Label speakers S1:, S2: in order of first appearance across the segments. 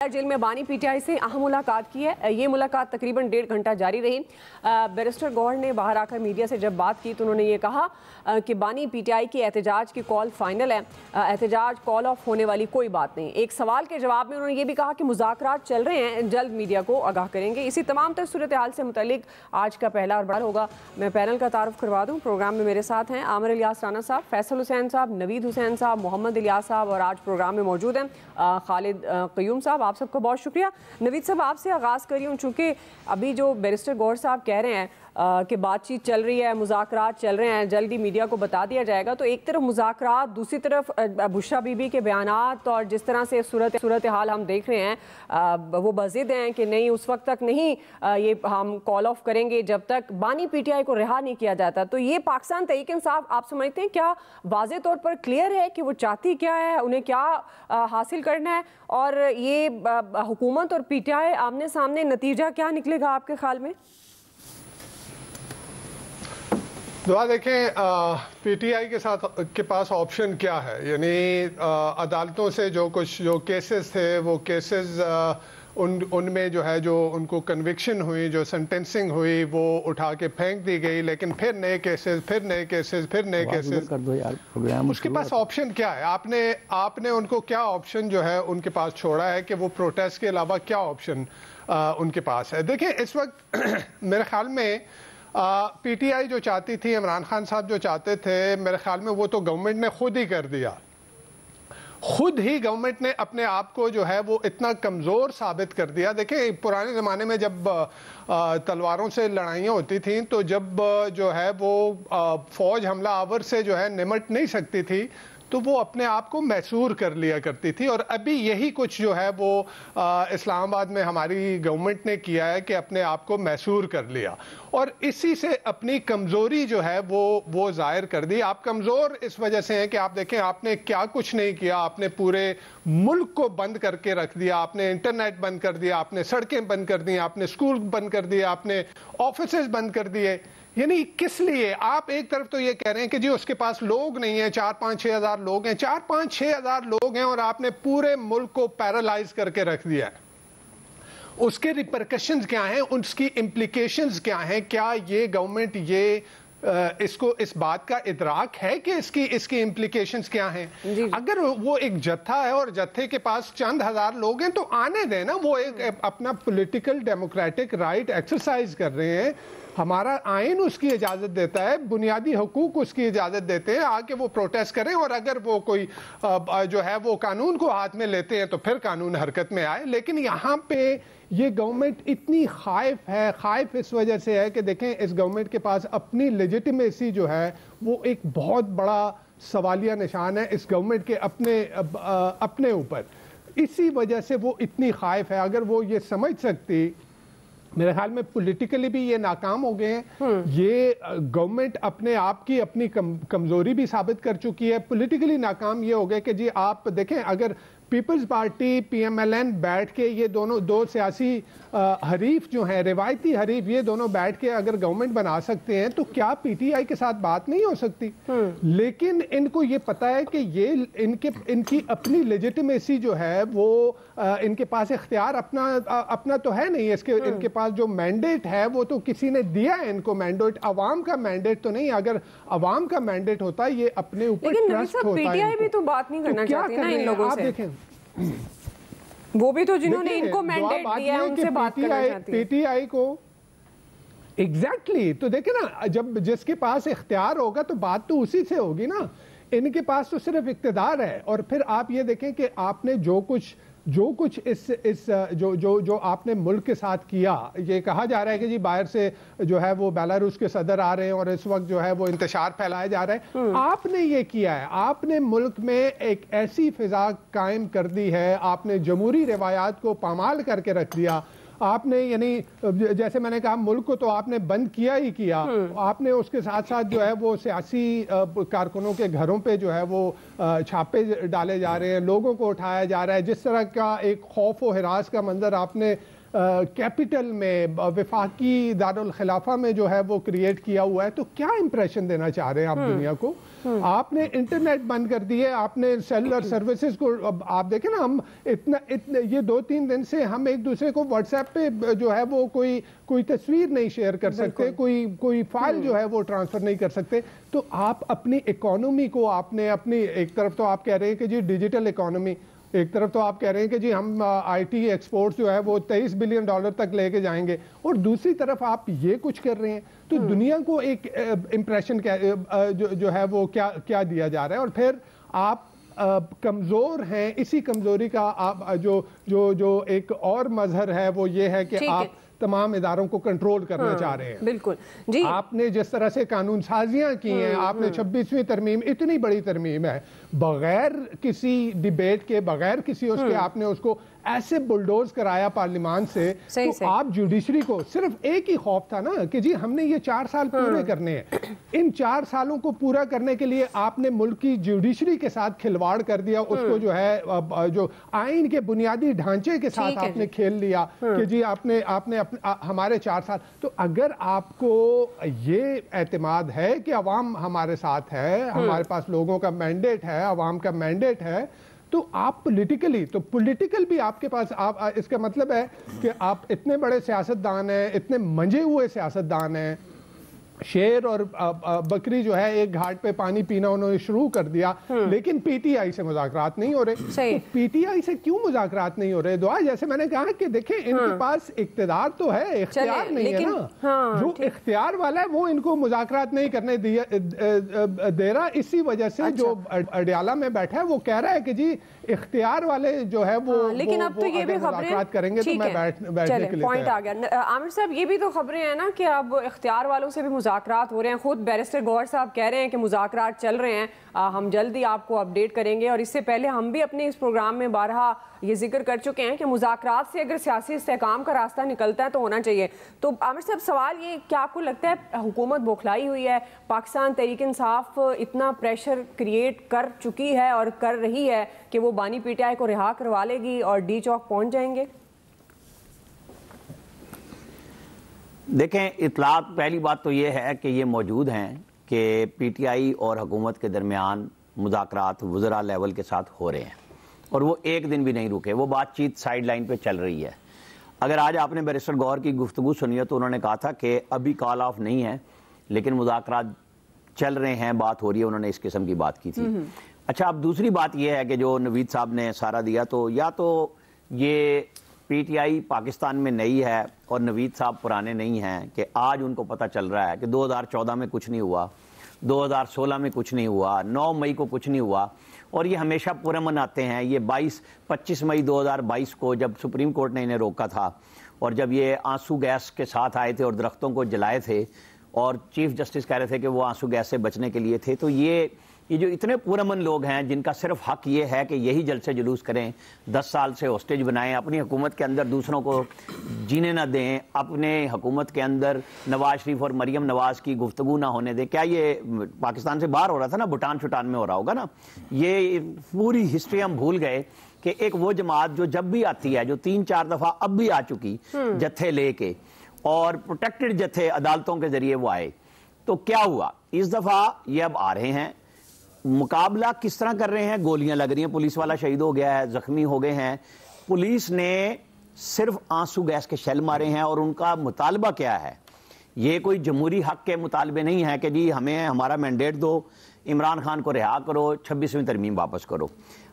S1: Jail में बानी PTI से अहम मुलाकात की है। ये मुलाकात तकरीबन 1.5 घंटा जारी रही। बैरिस्टर गौहर ने बाहर आकर मीडिया से जब बात की तो उन्होंने ये कहा कि बानी पीटीआई की एहतजाज की कॉल फाइनल है, एहतजाज कॉल ऑफ होने वाली कोई बात नहीं। एक सवाल के जवाब में उन्होंने ये भी कहा कि मुज़ाकरात चल रहे हैं, जल्द मीडिया को आगाह करेंगे। इसी तमाम तर सूरत हाल से मुतल्लिक आज का पहला और बड़ा होगा। मैं पैनल का तारुफ करवा दूँ। प्रोग्राम में मेरे साथ हैं आमिर इलियास राना साहब, फैसल हुसैन साहब, नवीद हुसैन साहब, मोहम्मद इलियास साहब और आज प्रोग्राम में मौजूद हैं खालिद क़य्यूम साहब। आप सबको बहुत शुक्रिया। नवीद साहब, आपसे आगाज़ करी हूँ, चूँकि अभी जो बैरिस्टर गौहर साहब कह रहे हैं कि बातचीत चल रही है, मुज़ाकरात चल रहे हैं, जल्दी मीडिया को बता दिया जाएगा, तो एक तरफ मुज़ाकरात, दूसरी तरफ बुशरा बीबी के बयानात और जिस तरह से सूरत हाल हम देख रहे हैं वो बज़िद हैं कि नहीं, उस वक्त तक नहीं ये हम कॉल ऑफ करेंगे जब तक बानी पीटीआई को रिहा नहीं किया जाता। तो ये पाकिस्तान तहरीक इंसाफ आप समझते हैं क्या वाज़े तौर पर क्लियर है कि वो चाहती क्या है, उन्हें क्या हासिल करना है, और ये हुकूमत और पीटीआई आमने सामने नतीजा क्या निकलेगा आपके ख्याल में?
S2: दुआ देखें, पीटीआई के साथ के पास ऑप्शन क्या है। यानी अदालतों से जो केसेस थे वो केसेस उनमें जो है, जो उनको कन्विक्शन हुई, जो सेंटेंसिंग हुई, वो उठा के फेंक दी गई, लेकिन फिर नए केसेस, फिर नए केसेस, फिर नए केसेस कर दो यार। प्रोग्राम उसके पास ऑप्शन क्या है? आपने उनको क्या ऑप्शन जो है उनके पास छोड़ा है कि वो प्रोटेस्ट के अलावा क्या ऑप्शन उनके पास है? देखिए, इस वक्त मेरे ख्याल में पीटीआई जो चाहती थी, इमरान खान साहब जो चाहते थे, मेरे ख्याल में वो तो गवर्नमेंट ने खुद ही कर दिया। खुद ही गवर्नमेंट ने अपने आप को जो है वो इतना कमज़ोर साबित कर दिया। देखिए, पुराने ज़माने में जब तलवारों से लड़ाइयाँ होती थीं तो जब जो है वो फ़ौज हमला आवर से जो है निमट नहीं सकती थी तो वो अपने आप को मैसूर कर लिया करती थी। और अभी यही कुछ जो है वो इस्लामाबाद में हमारी गवर्नमेंट ने किया है कि अपने आप को मैसूर कर लिया और इसी से अपनी कमज़ोरी जो है वो ज़ाहिर कर दी। आप कमज़ोर इस वजह से हैं कि आप देखें, आपने क्या कुछ नहीं किया। आपने पूरे मुल्क को बंद करके रख दिया, आपने इंटरनेट बंद कर दिया, आपने सड़कें बंद कर दी, आपने स्कूल बंद कर दिए, आपने ऑफिसेज बंद कर दिए। यानी किस लिए? आप एक तरफ तो ये कह रहे हैं कि जी उसके पास लोग नहीं है, 4-5-6 हज़ार लोग हैं, 4-5-6 हज़ार लोग हैं और आपने पूरे मुल्क को पैरालाइज करके रख दिया है। उसके रिपरकशंस क्या हैं, उसकी इम्प्लीकेशंस क्या हैं? क्या ये गवर्नमेंट इसको इस बात का इदराक है कि इसकी इम्प्लीकेशंस क्या हैं? अगर वो एक जत्था है और जत्थे के पास चंद हज़ार लोग हैं तो आने देना, वो एक अपना पॉलिटिकल डेमोक्रेटिक राइट एक्सरसाइज कर रहे हैं। हमारा आइन उसकी इजाज़त देता है, बुनियादी हुकूक उसकी इजाज़त देते हैं, आके वो प्रोटेस्ट करें और अगर वो कोई जो है वो कानून को हाथ में लेते हैं तो फिर कानून हरकत में आए। लेकिन यहाँ पे ये गवर्नमेंट इतनी खाइफ है, खाइफ इस वजह से है कि देखें, इस गवर्नमेंट के पास अपनी लेजिटिमेसी जो है वो एक बहुत बड़ा सवालिया निशान है इस गवर्नमेंट के अपने ऊपर। इसी वजह से वो इतनी खाइफ है। अगर वो ये समझ सकती, मेरे ख्याल में पॉलिटिकली भी ये नाकाम हो गए हैं। ये गवर्नमेंट अपने आप की अपनी कमजोरी भी साबित कर चुकी है। पॉलिटिकली नाकाम ये हो गए कि जी आप देखें, अगर पीपल्स पार्टी, पीएमएलएन बैठ के, ये दो सियासी हरीफ जो हैं, रिवायती हरीफ, ये दोनों बैठ के अगर गवर्नमेंट बना सकते हैं तो क्या पीटीआई के साथ बात नहीं हो सकती? लेकिन इनको ये पता है कि ये इनकी अपनी लेजिटिमेसी जो है वो इनके पास इख्तियार अपना तो है नहीं। इनके पास जो मैंडेट है वो तो किसी ने दिया है इनको। मैंडेट अवाम का मैंडेट तो नहीं। अगर अवाम का मैंडेट होता, ये अपने ऊपर ट्रस्ट होता है।
S1: पीटीआई भी तो बात नहीं करना चाहती ना इन लोगों से। आप देखें, वो भी तो जिन्होंने इनको मैंडेट दिया है उनसे बात करना चाहती है।
S2: पीटीआई को एग्जैक्टली तो देखे ना, जब जिसके पास इख्तियार होगा तो बात तो उसी से होगी ना। इनके पास तो सिर्फ इख्तियार है। और फिर आप ये देखें कि आपने जो कुछ जो आपने मुल्क के साथ किया, ये कहा जा रहा है कि जी बाहर से जो है वो बेलारूस के सदर आ रहे हैं और इस वक्त जो है वो इंतशार फैलाया जा रहा है। आपने ये किया है, आपने मुल्क में एक ऐसी फिजा कायम कर दी है, आपने जमहूरी रिवायात को पामाल करके रख दिया। आपने, यानी जैसे मैंने कहा, मुल्क को तो आपने बंद किया ही किया, आपने उसके साथ साथ जो है वो सियासी कारकुनों के घरों पे जो है वो छापे डाले जा रहे हैं, लोगों को उठाया जा रहा है। जिस तरह का एक खौफ व हिरास का मंजर आपने कैपिटल में, वफाकी दारुल खिलाफा में जो है वो क्रिएट किया हुआ है। तो क्या इंप्रेशन देना चाह रहे हैं आप दुनिया को? आपने इंटरनेट बंद कर दिए, आपने सेलुलर सर्विसेज को, अब आप देखें ना, हम इतना ये 2-3 दिन से हम एक दूसरे को व्हाट्सएप पे जो है वो कोई तस्वीर नहीं शेयर कर सकते, कोई फाइल जो है वो ट्रांसफर नहीं कर सकते। तो आप अपनी इकोनॉमी को आपने अपनी, एक तरफ तो आप कह रहे हैं कि जी डिजिटल इकोनॉमी, एक तरफ तो आप कह रहे हैं कि जी हम आईटी एक्सपोर्ट्स जो है वो $23 बिलियन तक लेके जाएंगे, और दूसरी तरफ आप ये कुछ कर रहे हैं। तो दुनिया को एक इम्प्रेशन जो है वो क्या दिया जा रहा है? और फिर आप कमज़ोर हैं, इसी कमज़ोरी का आप जो एक और मजहर है वो ये है कि आप तमाम इदारों को कंट्रोल करना चाह रहे हैं।
S1: बिल्कुल जी।
S2: आपने जिस तरह से कानून साजियां की हैं, आपने 26वीं तरमीम, इतनी बड़ी तरमीम है, बगैर किसी डिबेट के, बगैर किसी उसके आपने उसको ऐसे बुलडोज कराया पार्लियामान से। तो आप जुडिशरी को सिर्फ एक ही खौफ था ना कि जी हमने ये 4 साल पूरे करने हैं। इन 4 सालों को पूरा करने के लिए आपने मुल्क की जुडिशरी के साथ खिलवाड़ कर दिया, उसको जो है जो आइन के बुनियादी ढांचे के साथ आपने खेल लिया कि जी आपने हमारे 4 साल। तो अगर आपको ये एतमाद है कि अवाम हमारे साथ है, हमारे पास लोगों का मैंडेट है, अवाम का मैंडेट है, तो आप पॉलिटिकल भी आपके पास, आप इसका मतलब है कि आप इतने बड़े सियासतदान हैं, इतने मंजे हुए सियासतदान हैं। शेर और बकरी जो है एक घाट पे पानी पीना उन्होंने शुरू कर दिया, लेकिन पीटीआई से मुज़ाकरात नहीं हो रहे। तो पीटीआई से क्यों मुज़ाकरात नहीं हो रहे? दुआ, जैसे मैंने कहा कि देखें इनके पास इख्तियार तो है, इख्तियार नहीं है ना। जो इख्तियार वाला है वो इनको मुज़ाकरात नहीं करने दे रहा। इसी वजह से जो अडियाला में बैठा है वो कह रहा है कि जी इख्तियार वाले जो है वो,
S1: लेकिन अब तो ये भी खबरें
S2: करेंगे तो मैं बैठने के लिए
S1: पॉइंट आ गया। आमिर साहब, ये भी तो खबरें हैं ना कि अब इख्तियार वालों से भी मुज़ाकरात हो रहे हैं। खुद बैरिस्टर गौहर साहब कह रहे हैं कि मुज़ाकरात चल रहे हैं। हम जल्दी आपको अपडेट करेंगे। और इससे पहले हम भी अपने इस प्रोग्राम में बारहा ये जिक्र कर चुके हैं कि मुज़ाकरात से अगर सियासी इस्तेहकाम का रास्ता निकलता है तो होना चाहिए। तो आमिर साहब, सवाल ये, क्या आपको लगता है हुकूमत बौखलाई हुई है? पाकिस्तान तहरीक इंसाफ इतना प्रेशर क्रिएट कर चुकी है और कर रही है कि वो बानी पीटीआई को रिहा करवा लेगी और डी चौक पहुंच जाएंगे?
S3: देखें, इतलात, पहली बात तो ये है कि ये मौजूद हैं कि पीटीआई और हुकूमत के दरमियान मुज़ाकरात वज़रा लेवल के साथ हो रहे हैं और वो एक दिन भी नहीं रुके। वो बातचीत साइड लाइन पे चल रही है। अगर आज आपने बैरिस्टर गौहर की गुफ्तगू सुनी है तो उन्होंने कहा था कि अभी कॉल ऑफ नहीं है, लेकिन मुज़ाकरात चल रहे हैं, बात हो रही है। उन्होंने इस किस्म की बात की थी। अच्छा, अब दूसरी बात यह है कि जो नवीद साहब ने सारा दिया, तो या तो ये पीटीआई पाकिस्तान में नई है और नवीद साहब पुराने नहीं हैं कि आज उनको पता चल रहा है कि 2014 में कुछ नहीं हुआ, 2016 में कुछ नहीं हुआ, 9 मई को कुछ नहीं हुआ, और ये हमेशा पुरअमन आते हैं। ये 25 मई 2022 को जब सुप्रीम कोर्ट ने इन्हें रोका था और जब ये आंसू गैस के साथ आए थे और दरख्तों को जलाए थे और चीफ जस्टिस कह रहे थे कि वो आंसू गैस से बचने के लिए थे, तो ये जो इतने पुरअमन लोग हैं जिनका सिर्फ हक ये है कि यही जलसे जुलूस करें, 10 साल से हॉस्टेज बनाएं, अपनी हुकूमत के अंदर दूसरों को जीने ना दें, अपने हुकूमत के अंदर नवाज शरीफ और मरियम नवाज की गुफ्तगू ना होने दें। क्या ये पाकिस्तान से बाहर हो रहा था ना, भूटान शुटान में हो रहा होगा ना। ये पूरी हिस्ट्री हम भूल गए कि एक वो जमात जो जब भी आती है, जो 3-4 दफ़ा अब भी आ चुकी जत्थे लेके, और प्रोटेक्टेड जत्थे अदालतों के जरिए वो आए, तो क्या हुआ इस दफ़ा? ये अब आ रहे हैं, मुकाबला किस तरह कर रहे हैं? गोलियां लग रही हैं, पुलिस वाला शहीद हो गया है, जख्मी हो गए हैं। पुलिस ने सिर्फ आंसू गैस के शेल मारे हैं और उनका मुतालबा क्या है? ये कोई जमहूरी हक के मुतालबे नहीं है कि जी हमें हमारा मैंडेट दो, इमरान खान को रिहा करो, 26वीं तरमीम वापस करो।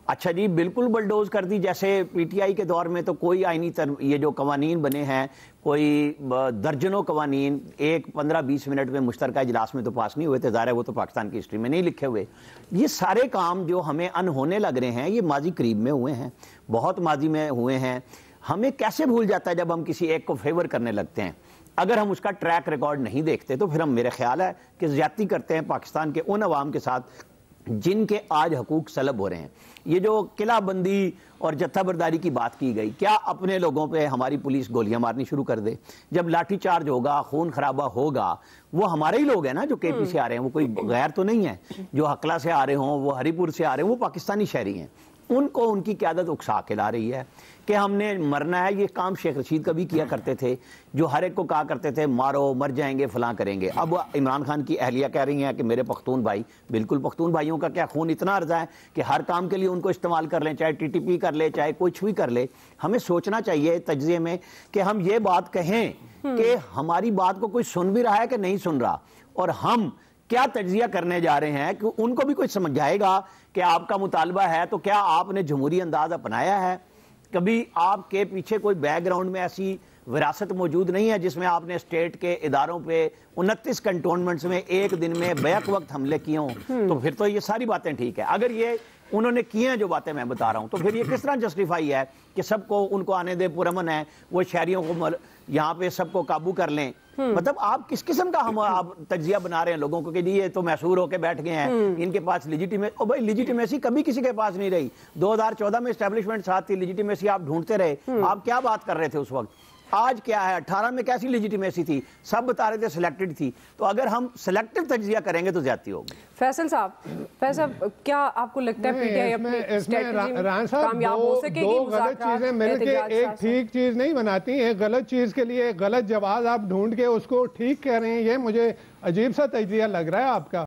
S3: अच्छा जी, बिल्कुल बलडोज कर दी। जैसे पीटीआई के दौर में तो कोई आईनी ये जो कवानीन बने हैं, कोई दर्जनों कवानीन 15-20 मिनट में मुश्तरका इजलास में तो पास नहीं हुए थे। ज़ाहिर है वो तो पाकिस्तान की हिस्ट्री में नहीं लिखे हुए। ये सारे काम जो हमें अनहोने लग रहे हैं, ये माजी करीब में हुए हैं, बहुत माजी में हुए हैं। हमें कैसे भूल जाता है जब हम किसी एक को फेवर करने लगते हैं? अगर हम उसका ट्रैक रिकॉर्ड नहीं देखते तो फिर हम, मेरा ख्याल है कि ज़्यादती करते हैं पाकिस्तान के उन अवाम के साथ जिनके आज हकूक सलब हो रहे हैं। ये जो किलाबंदी और जत्थाबरदारी की बात की गई, क्या अपने लोगों पे हमारी पुलिस गोलियां मारनी शुरू कर दे? जब लाठी चार्ज होगा, खून खराबा होगा, वो हमारे ही लोग हैं ना जो केपी से आ रहे हैं, वो कोई गैर तो नहीं है। जो हकला से आ रहे हों, वो हरीपुर से आ रहे हैं, वो पाकिस्तानी शहरी हैं। उनको उनकी क़यादत उकसा के ला रही है। کہ ہم نے مرنا ہے. یہ کام شیخ رشید کا بھی کیا کرتے تھے, جو ہر ایک کو کہا کرتے تھے مارو, مر جائیں گے, فلاں کریں گے. اب عمران خان کی اہلیہ کہہ رہی ہیں کہ میرے پختون بھائی, بالکل پختون بھائیوں کا کیا خون اتنا عرضہ ہے کہ ہر کام کے لیے ان کو استعمال کر لیں, چاہے TTP کر لے, چاہے کچھ بھی کر لے. ہمیں سوچنا چاہیے تجزیے میں کہ ہم یہ بات کہیں کہ ہماری بات کو کوئی سن بھی رہا ہے کہ نہیں سن رہا, اور ہم کیا تجزیہ کرنے جا رہے ہیں کہ ان کو بھی کوئی سمجھائے گا کہ آپ کا مطالبہ ہے تو کیا آپ نے جمہوری انداز اپنایا ہے؟ کبھی آپ کے پیچھے کوئی بیک گراؤنڈ میں ایسی وراثت موجود نہیں ہے جس میں آپ نے اسٹیٹ کے اداروں پہ 29 کنٹونمنٹس میں ایک دن میں بیک وقت حملے کیے ہوں؟ تو پھر تو یہ ساری باتیں ٹھیک ہے. اگر یہ انہوں نے کیے ہیں جو باتیں میں بتا رہا ہوں, تو پھر یہ کس طرح جسٹیفائی ہے کہ سب کو ان کو آنے دے, پرامن ہے, وہ شہریوں کو یہاں پہ سب کو قابو کر لیں؟ مطلب آپ کس قسم کا ہم آپ تجزیہ بنا رہے ہیں لوگوں کو کہ جی یہ تو محصور ہو کے بیٹھ گئے ہیں, ان کے پاس لیجیٹیمیسی کبھی کسی کے پاس نہیں رہی. 2014 میں اسٹیبلشمنٹ ساتھ تھی, لیجیٹیمیسی آپ ڈھونڈتے رہے. آپ کیا بات کر رہے تھے اس وقت؟ آج کیا ہے؟ 18 میں کیسی لیجیٹیمیسی تھی؟ سب بتا رہے تھے سلیکٹڈ تھی. تو اگر ہم سلیکٹڈ تجزیہ کریں گے تو زیادتی ہوگی.
S1: فیصل صاحب کیا آپ کو لگتا ہے پی ٹی آئی اپنی اسٹریٹجی میں کامیاب ہو سکے گی؟
S2: دو غلط چیزیں مل کے ایک ٹھیک چیز نہیں بناتی. ایک غلط چیز کے لیے ایک غلط جواز آپ ڈھونڈ کے اس کو ٹھیک کہہ رہے ہیں, یہ مجھے عجیب سا تجزیہ لگ رہا ہے آپ کا.